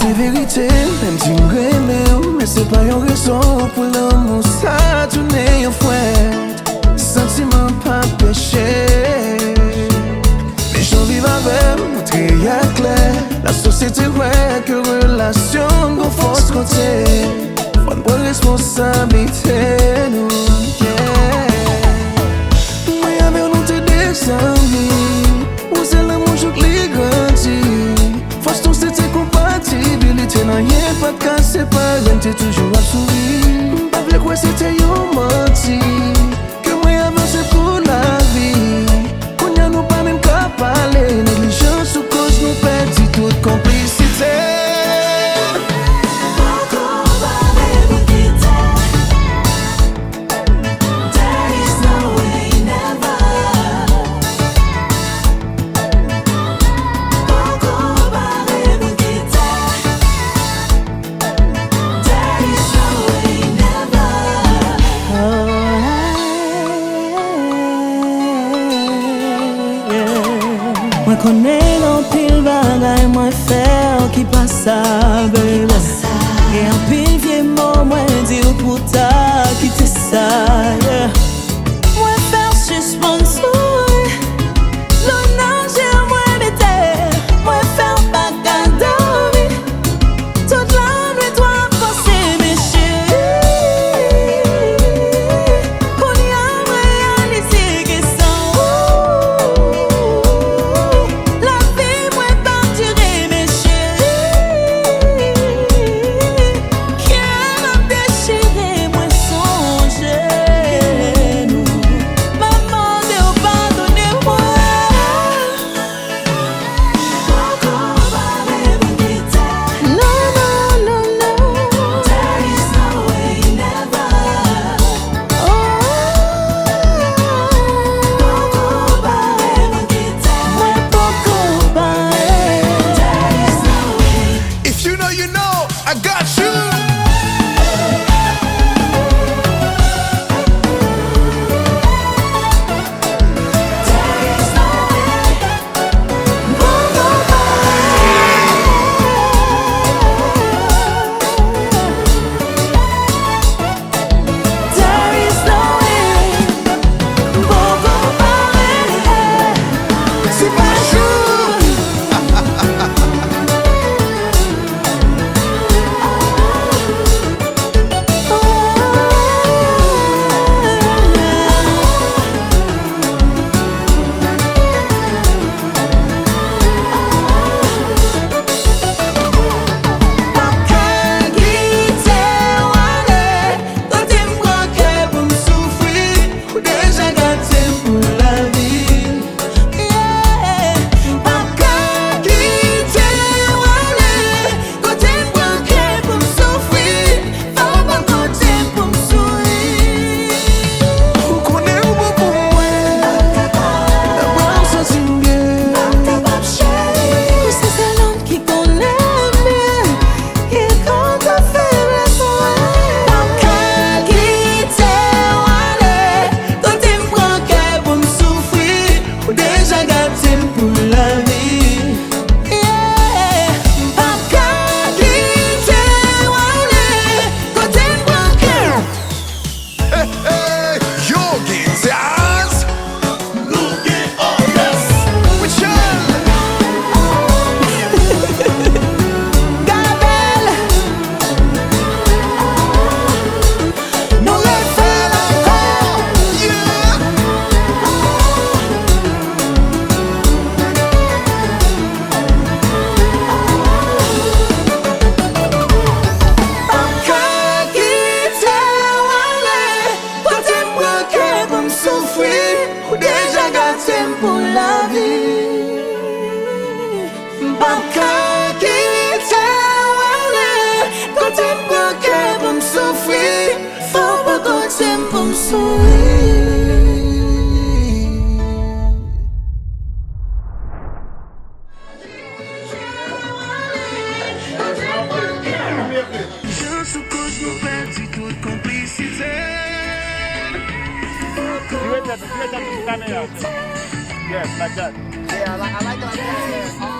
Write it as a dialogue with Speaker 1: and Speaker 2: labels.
Speaker 1: c'est vérité, même si mais c'est pas une raison pour l'amour, ça tourner en fouette. Sentiment pas péché. Mais j'en vis avec, montrer à clair. La société ouais que relation qu'on force côté. Bonne bonne responsabilité, nous, yeah. Moi avec nous t'es des amis. Où c'est l'amour que les grandit. Force ton c'était compatibilité. N'a rien pas de casser par rien, t'es toujours à sourire. Pas vrai quoi c'était yon menti. Que moi avancé pour la vie. Qu'on y a nous pas même qu'à parler. Négligence ou cause nous perdit toute complicité.
Speaker 2: Moi connais en pile bagaille, moi faire qui passe ça, baby. Et en pile vieux mot, moi dire pour ta quitter ça, yeah. Moi faire suspense, l'honneur j'ai moi bête, moi faire bagarre dormi. Toute la nuit toi passer mes chéris. Qu'on y a réalisé que ça.
Speaker 3: Yes, like that.
Speaker 4: Yeah, I like it like that.